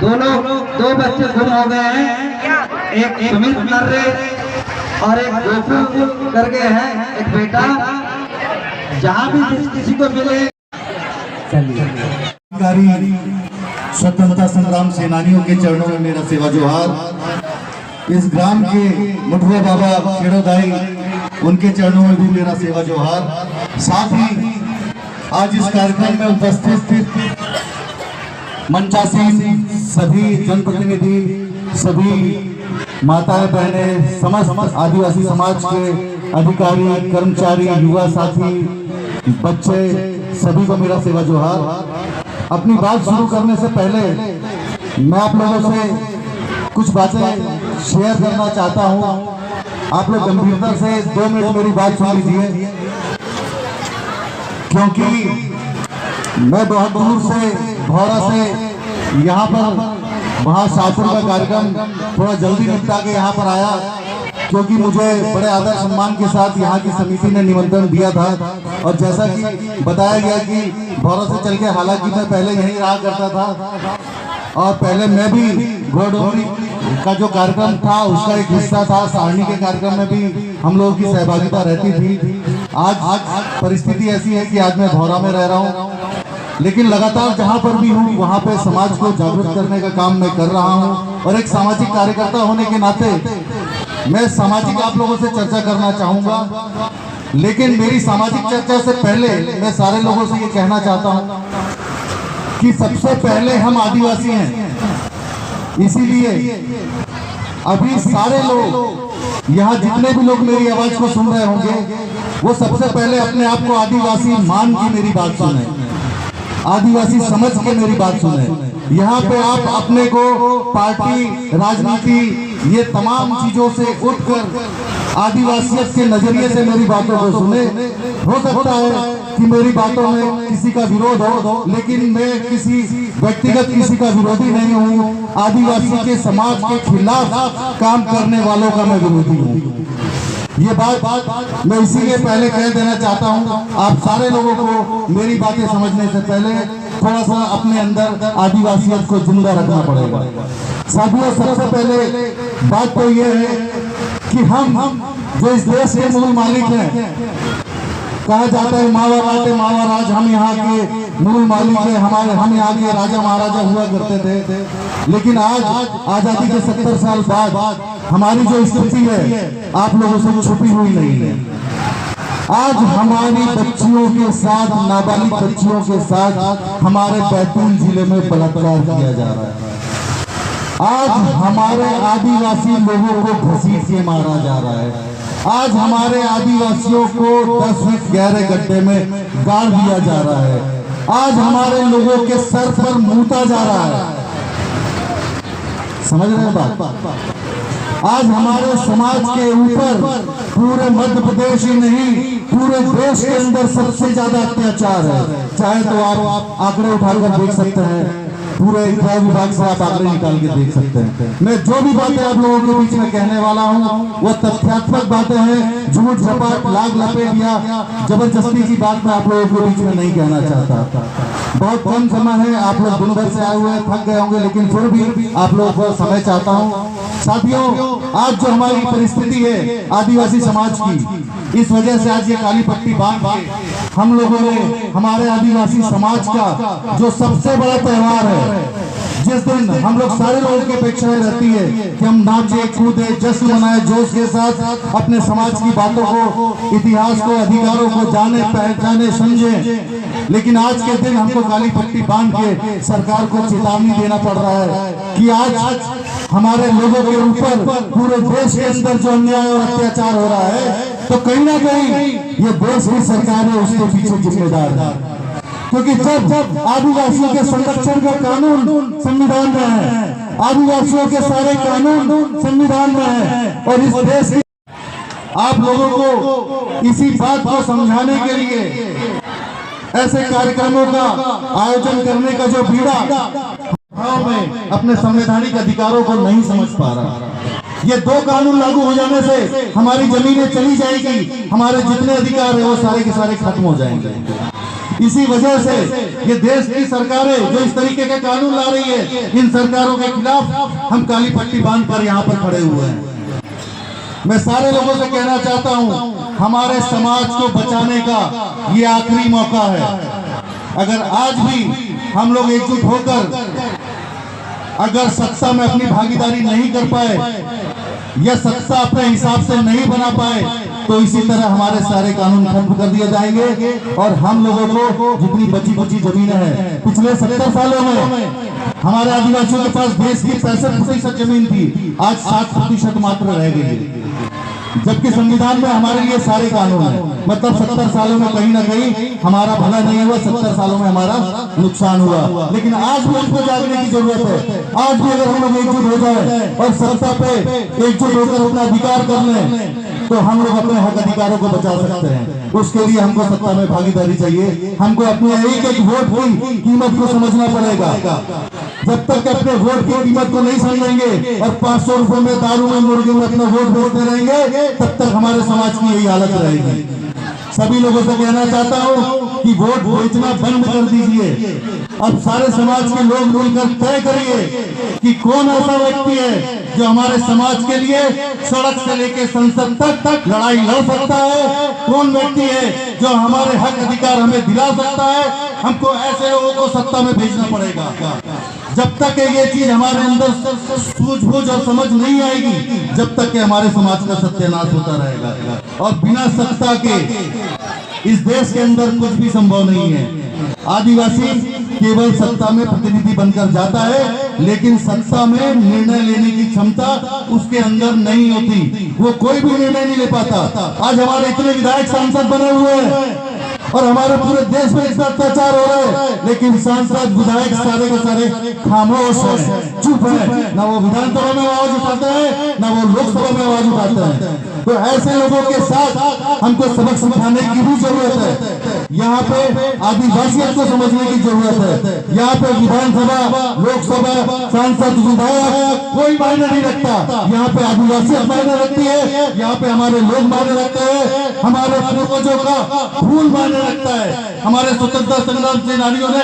दोनों दो बच्चे गुम हो गए हैं, एक सुमित नर्रे और एक गोपू करके है एक बेटा। जहाँ भी किसी को मिले। स्वतंत्रता संग्राम सेनानियों के चरणों में मेरा सेवा जोहार। इस ग्राम के मुठुआ बाबा खेड़ोदाई उनके चरणों में भी मेरा सेवा जोहार। साथ ही आज इस कार्यक्रम में उपस्थित मंचासीन सभी जनप्रतिनिधि, सभी माताएं बहनें, समस्त आदिवासी समाज के अधिकारी, कर्मचारी, युवा साथी, बच्चे, सभी को मेरा सेवा जोहार। अपनी बात शुरू करने से पहले मैं आप लोगों से कुछ बातें शेयर करना चाहता हूं। आप लोग गंभीरता से 2 मिनट मेरी बात सुन लीजिए, क्योंकि मैं बहुत दूर से भौरा से यहाँ पर वहाँ शाहपुर का कार्यक्रम थोड़ा जल्दी निपटा के यहाँ पर आया, क्योंकि मुझे बड़े आदर सम्मान के साथ यहाँ की समिति ने निमंत्रण दिया था। और जैसा कि बताया गया कि भौरा से चल के, हालांकि मैं पहले यहीं रहा करता था और पहले मैं भी घोड़दौड़ी का जो कार्यक्रम था उसका एक हिस्सा था। सारणी के कार्यक्रम में भी हम लोगों की सहभागिता रहती थी। आज परिस्थिति ऐसी है कि आज मैं भौरा में रह रहा हूँ, लेकिन लगातार जहाँ पर भी हूँ वहाँ पे समाज को जागरूक करने का काम मैं कर रहा हूँ। और एक सामाजिक कार्यकर्ता होने के नाते मैं सामाजिक आप लोगों से चर्चा करना चाहूँगा, लेकिन मेरी सामाजिक चर्चा से पहले मैं सारे लोगों से ये कहना चाहता हूँ कि सबसे पहले हम आदिवासी हैं। इसीलिए अभी सारे लोग यहाँ जितने भी लोग मेरी आवाज को सुन रहे होंगे वो सबसे पहले अपने आप को आदिवासी मान के मेरी बात सुने, आदिवासी समझ के मेरी बात सुने। यहाँ पे आप अपने को पार्टी, राजनीति, ये तमाम चीजों से उठकर आदिवासियत के नजरिए से मेरी बातों को सुने। हो सकता है कि मेरी बातों में किसी का विरोध हो, लेकिन मैं किसी व्यक्तिगत किसी का विरोधी नहीं हूँ। आदिवासी के समाज के खिलाफ काम करने वालों का मैं विरोधी हूँ। ये बात मैं इसीलिए पहले कह देना चाहता हूँ। आप सारे लोगों को मेरी बातें समझने से पहले थोड़ा सा अपने अंदर आदिवासियत को जिंदा रखना पड़ेगा। साथियों, सबसे पहले बात तो ये है कि हम जो इस देश के मूल मालिक हैं, कहा जाता है मावा राटे मावा राज, हम यहाँ के मूल मालिक हैं, हम यहाँ के राजा महाराजा हुआ करते थे। लेकिन आज आजादी के 70 साल बाद हमारी जो स्थिति है आप लोगों से छुपी हुई नहीं है। आज हमारी बच्चियों के साथ, नाबालिग बच्चियों के साथ हमारे बैतूल जिले में बलात्कार किया जा रहा है। आज हमारे आदिवासी लोगों को घसीट के मारा जा रहा है। आज हमारे आदिवासियों को 10 फीट गहरे गड्ढे में गाड़ दिया जा रहा है। आज हमारे लोगों के सर पर मूता जा रहा है। समझ रहे हैं बात? आज हमारे समाज के ऊपर पूरे मध्य प्रदेश ही नहीं, पूरे देश के अंदर सबसे ज्यादा अत्याचार है। चाहे तो आप आंकड़े उठाकर देख सकते हैं, पूरे गृह विभाग से आप आंकड़े निकाल के देख सकते हैं। मैं जो भी बातें आप लोगों के बीच में कहने वाला हूँ वो तथ्यात्मक बातें हैं। झूठ झपाट, लाग लपेट या जबरदस्ती की बात मैं आप लोगों के बीच में नहीं कहना चाहता। बहुत कम समय है, आप लोग दिन भर से आए हुए थक गए होंगे, लेकिन फिर भी आप लोगों को समय चाहता हूँ। साथियों, आज जो हमारी परिस्थिति है आदिवासी समाज की, इस वजह से आज ये काली पट्टी बांध के हम लोगों ने हमारे आदिवासी समाज का जो सबसे बड़ा त्योहार है, जिस दिन हम लोग सारे लोगों की अपेक्षाएं रहती है कि हम नाचे, कूदे, जश्न मनाए, जोश के साथ अपने समाज की बातों को, इतिहास को, अधिकारों को जाने, पहचाने, समझे। लेकिन आज के दिन हमको काली पट्टी बांध के सरकार को चेतावनी देना पड़ रहा है कि आज हमारे लोगों के ऊपर पूरे देश के अंदर जो अन्याय और अत्याचार हो रहा है, तो कहीं ना कहीं ये देश की सरकार है उसके पीछे जिम्मेदार है। क्योंकि जब आदिवासियों के संरक्षण का कानून संविधान में है, आदिवासियों के सारे कानून संविधान में है, और इस देश की आप लोगों को इसी बात को समझाने के लिए ऐसे कार्यक्रमों का आयोजन करने का जो बीड़ा में अपने संवैधानिक अधिकारों को नहीं समझ पा रहा। ये 2 कानून लागू हो जाने से हमारी जमीनें चली जाएगी, हमारे जितने अधिकार है वो सारे के सारे खत्म हो जाएंगे। इसी वजह से ये देश की सरकारें जो इस तरीके के कानून ला रही है, इन सरकारों के खिलाफ हम काली पट्टी बांध कर यहाँ पर खड़े हुए हैं। मैं सारे लोगों से कहना चाहता हूँ, हमारे समाज को बचाने का ये आखिरी मौका है। अगर आज भी हम लोग एकजुट होकर अगर सत्ता में अपनी भागीदारी नहीं कर पाए या सत्ता अपने हिसाब से नहीं बना पाए, तो इसी तरह हमारे सारे कानून खत्म कर दिए जाएंगे और हम लोगों को जितनी बची बची जमीनें हैं, पिछले 70 सालों में हमारे आदिवासियों के पास देश की 65% जमीन थी, आज 7% मात्र रह गई है। जबकि संविधान में हमारे लिए सारे कानून है। मतलब 70 सालों में कहीं ना कहीं हमारा भला नहीं हुआ, 70 सालों में हमारा नुकसान हुआ। लेकिन आज भी हमको जागने की जरूरत है। आज भी अगर हम लोग एकजुट हो जाए और सत्ता पे एकजुट होकर अपना अधिकार कर लें, तो हम लोग अपने हक अधिकारों को बचा सकते हैं। उसके लिए हमको सत्ता में भागीदारी चाहिए। हमको अपने एक एक वोट की कीमत को समझना पड़ेगा। जब तक अपने वोट की कीमत को नहीं समझेंगे और 500 रुपए में दारू में मुर्गे में अपना वोट बेचते रहेंगे, तब तक हमारे समाज की यही हालत रहेगी। सभी लोगों से कहना चाहता हूँ कि वोट बेचना बंद कर दीजिए। अब सारे समाज के लोग मिलकर तय करिए कि कौन ऐसा व्यक्ति है जो हमारे समाज के लिए सड़क से लेकर संसद तक लड़ाई लड़ सकता है, कौन व्यक्ति है जो हमारे हक अधिकार हमें दिला सकता है। हमको ऐसे लोगों को सत्ता में भेजना पड़ेगा। जब तक ये चीज हमारे अंदर सूझबूझ और समझ नहीं आएगी, जब तक कि हमारे समाज का सत्यानाश होता रहेगा। और बिना सत्ता के इस देश के अंदर कुछ भी संभव नहीं है। आदिवासी केवल सत्ता में प्रतिनिधि बनकर जाता है, लेकिन सत्ता में निर्णय लेने की क्षमता उसके अंदर नहीं होती। वो कोई भी निर्णय नहीं ले पाता। आज हमारे इतने विधायक सांसद बने हुए हैं और हमारे पूरे देश में इतना अत्याचार हो रहा है, लेकिन सांसद विधायक सारे के सारे खामोश हैं, चुप है। ना वो विधानसभा में आवाज उठाते हैं, ना वो लोकसभा में आवाज उठाते हैं। तो ऐसे लोगों के साथ हमको सबक सिखाने की भी जरूरत है। यहाँ पे आदिवासियों को समझने की जरूरत है। यहाँ पे विधानसभा, लोकसभा, सांसद, विधायक कोई मायने नहीं रखता। यहाँ पे आदिवासी मायने रखती है, यहाँ पे हमारे लोग मायने रखते हैं, हमारे पूर्वजों का खून मायने रखता है। हमारे स्वतंत्रता संग्राम सेनानियों ने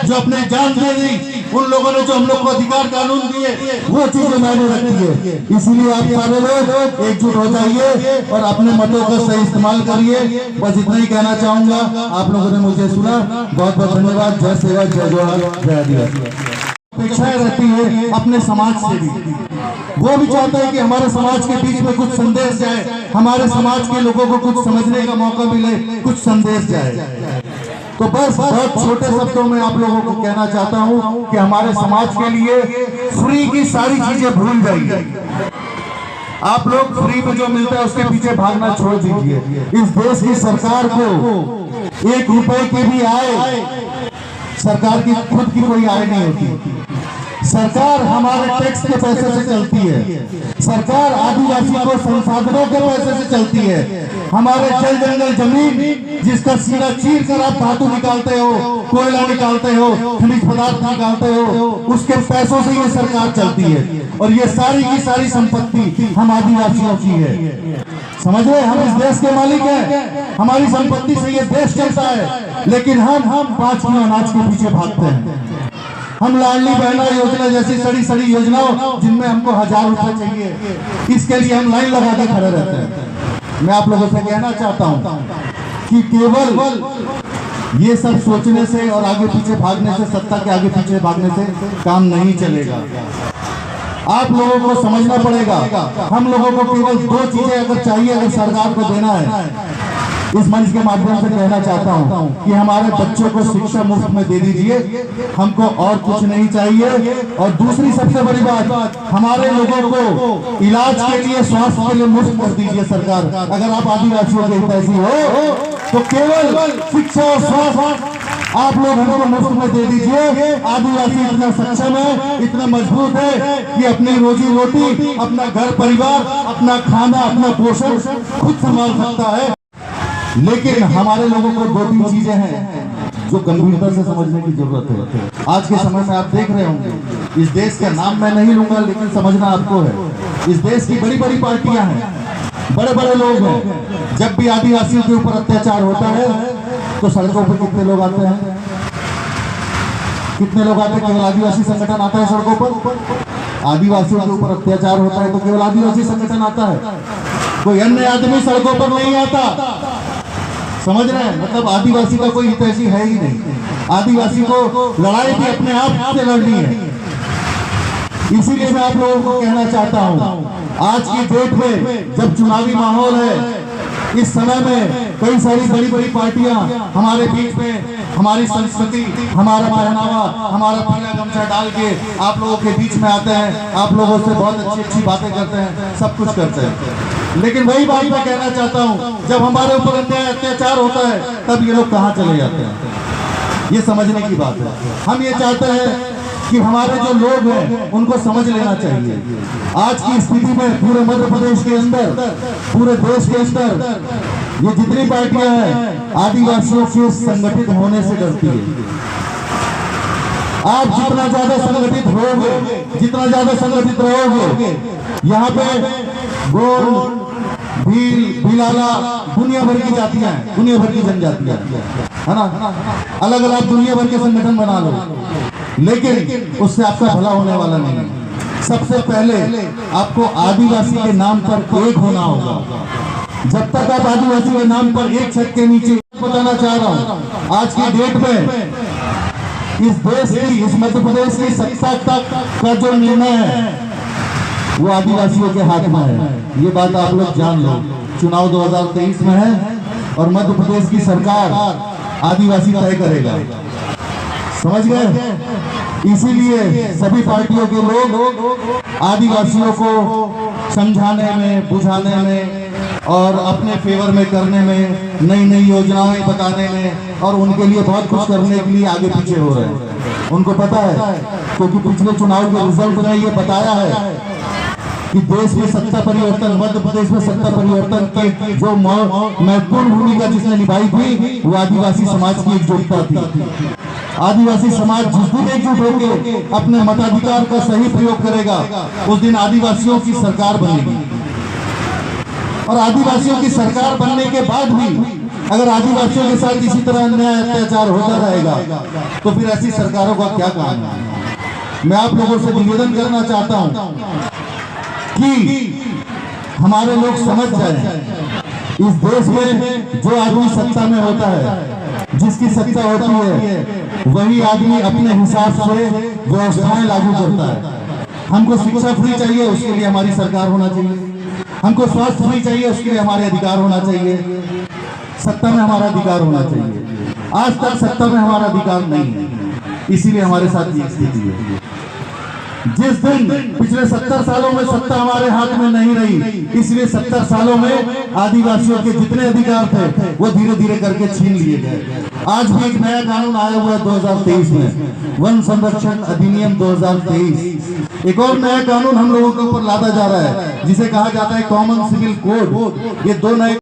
जो अपने जान दे दी, उन लोगों ने जो हम लोग को अधिकार कानून दिए, वो चीजें मायने रखती है। इसीलिए आप सारे लोग एकजुट हो जाइए और अपने मतों का सही इस्तेमाल करिए। बस इतना ही कहना चाहूंगा। आप लोगों ने मुझे सुना, बहुत बहुत धन्यवाद। जय सेवा, जय जोहार, जय आदिवासी। अपेक्षाएं रहती है अपने समाज से भी। वो भी चाहता है कि हमारे समाज के बीच में कुछ संदेश जाए, हमारे समाज के लोगों को कुछ समझने का मौका मिले, कुछ संदेश जाए। तो बस बहुत छोटे शब्दों में आप लोगों को कहना चाहता हूँ कि हमारे समाज के लिए फ्री की सारी चीजें भूल जाइए। आप लोग फ्री में जो मिलता है उसके पीछे भागना छोड़ दीजिए। इस देश की सरकार को 1 रुपए की भी आय, सरकार की खुद की कोई आय नहीं होती। सरकार हमारे टैक्स के पैसे से चलती है। सरकार आदिवासी को संसाधनों के पैसे से चलती है। हमारे जल जंगल जमीन जिसका सीना चीर कर आप धातु निकालते हो, कोयला निकालते हो, खनिज पदार्थ निकालते हो, उसके पैसों से ये सरकार चलती है। और ये सारी की सारी संपत्ति हम आदिवासियों की है। समझ रहे, हम इस देश के मालिक हैं। हमारी संपत्ति से ये देश चलता है, लेकिन हम 5 किलो अनाज के पीछे भागते हैं। हम लाडली बहना योजना जैसी सड़ी सड़ी योजनाओं जिनमें हमको 1000 रुपए चाहिए, इसके लिए हम लाइन लगा के खड़े रहते हैं। मैं आप लोगों से कहना चाहता हूं कि केवल ये सब सोचने से और आगे पीछे भागने से, सत्ता के आगे पीछे भागने से काम नहीं चलेगा। आप लोगों को समझना पड़ेगा। हम लोगों को केवल 2 चीजें अगर चाहिए, अगर सरकार को देना है, इस मंच के माध्यम से कहना चाहता हूं कि हमारे बच्चों को शिक्षा मुफ्त में दे दीजिए। हमको और कुछ नहीं चाहिए। और दूसरी सबसे बड़ी बात, हमारे लोगों को इलाज के लिए, स्वास्थ्य के लिए मुफ्त कर दीजिए सरकार। अगर आप आदिवासियों के हितैषी हो तो केवल शिक्षा और स्वास्थ्य आप लोग हमको मुफ्त में दे दीजिए। आदिवासी इतना सक्षम है, इतना मजबूत है कि अपनी रोजी रोटी, अपना घर परिवार, अपना खाना, अपना पोषण खुद संभाल सकता है। लेकिन हमारे लोगों को 2-3 चीजें हैं जो गंभीरता से समझने की जरूरत है। आज के समय में आप देख रहे होंगे, इस देश का नाम मैं नहीं लूंगा, लेकिन समझना आपको है, इस देश की बड़ी बड़ी पार्टियां हैं, बड़े बड़े लोग हैं। जब भी आदिवासियों के ऊपर अत्याचार होता है तो सड़कों पर कितने लोग आते हैं? कितने लोग आते हैं? केवल आदिवासी संगठन आता है सड़कों पर? आदिवासियों के ऊपर अत्याचार होता है तो केवल आदिवासी संगठन आता है, कोई अन्य आदमी सड़कों पर नहीं आता। समझ रहे हैं? मतलब आदिवासी का कोई हितैषी है ही नहीं। आदिवासी को लड़ाई भी अपने आप से लड़नी है। इसीलिए मैं आप लोगों को कहना चाहता हूं, आज की डेट में जब चुनावी माहौल है, इस समय में कई सारी बड़ी बड़ी पार्टियां हमारे बीच में हमारी संस्कृति, हमारा पहनावा, हमारा पीला गमछा डाल के आप लोगों के बीच में आते हैं, आप लोगों से बहुत अच्छी अच्छी बातें करते हैं, सब कुछ करते हैं। लेकिन वही बात मैं कहना चाहता हूं, जब हमारे ऊपर अन्याय अत्याचार होता है तब ये लोग कहां चले जाते हैं? ये समझने की बात है। हम ये चाहते हैं कि हमारे जो लोग हैं उनको समझ लेना चाहिए। आज की स्थिति में पूरे मध्य प्रदेश के अंदर, पूरे देश के अंदर ये जितनी पार्टियां हैं आदिवासियों के संगठित होने से डरती है। आप जितना ज्यादा संगठित होगे, जितना ज्यादा संगठित रहोगे, यहाँ पे गोंड, भील, भिलाला, दुनिया भर की जातियां हैं, दुनिया भर की जनजातियां है ना, अलग अलग दुनिया भर के संगठन बना लो, लेकिन उससे आपका भला होने वाला नहीं है। सबसे पहले आपको आदिवासी के नाम पर एक होना होगा। जब तक आप आदिवासी के नाम पर एक छत के नीचे, बताना चाह रहा हूं, आज की डेट में इस देश की, इस मध्य प्रदेश की सत्ता तक का जो निर्णय है वो आदिवासियों के हाथ में है। ये बात आप लोग जान लो। चुनाव 2023 में है और मध्य प्रदेश की सरकार आदिवासी तय करेगा। समझ गए? इसीलिए सभी पार्टियों के लोग आदिवासियों को समझाने में, बुझाने में और अपने फेवर में करने में, नई नई योजनाएं बताने में और उनके लिए बहुत कुछ करने के लिए आगे पीछे हो रहे हैं। उनको पता है, क्योंकि पिछले चुनाव के रिजल्ट ने ये बताया है कि देश में सत्ता परिवर्तन, मध्य प्रदेश में सत्ता परिवर्तन की जो महत्वपूर्ण भूमिका जिसने निभाई थी वो आदिवासी समाज की एकजुटता थी। आदिवासी समाज जिस दिन एकजुट होकर अपने मताधिकार का सही प्रयोग करेगा, उस दिन आदिवासियों की सरकार बनेगी। और आदिवासियों की सरकार बनने के बाद भी अगर आदिवासियों के साथ इसी तरह अन्याय अत्याचार होता रहेगा तो फिर ऐसी सरकारों का क्या काम है? मैं आप लोगों से निवेदन करना चाहता हूं कि हमारे लोग समझ जाएं, इस देश में जो आदमी सत्ता में होता है, जिसकी सत्ता होती है, वही आदमी अपने हिसाब से व्यवस्थाएं लागू करता है। हमको शिक्षा फ्री चाहिए, उसके लिए हमारी सरकार होना चाहिए। हमको स्वास्थ्य फ्री चाहिए, उसके लिए हमारे अधिकार होना चाहिए। सत्ता में हमारा अधिकार होना चाहिए। आज तक सत्ता में हमारा अधिकार नहीं है, इसीलिए हमारे साथ ये स्थिति है। जिस दिन पिछले 70 सालों में सत्ता हमारे हाथ में नहीं रही, इसलिए 70 सालों में आदिवासियों के जितने अधिकार थे वो धीरे धीरे करके छीन लिए गए। आज भी एक नया कानून आया हुआ है 2023 में, वन संरक्षण अधिनियम 2023। एक और नया कानून हम लोगों के ऊपर लादा जा रहा है जिसे कहा जाता है कॉमन सिविल कोड। ये दो नए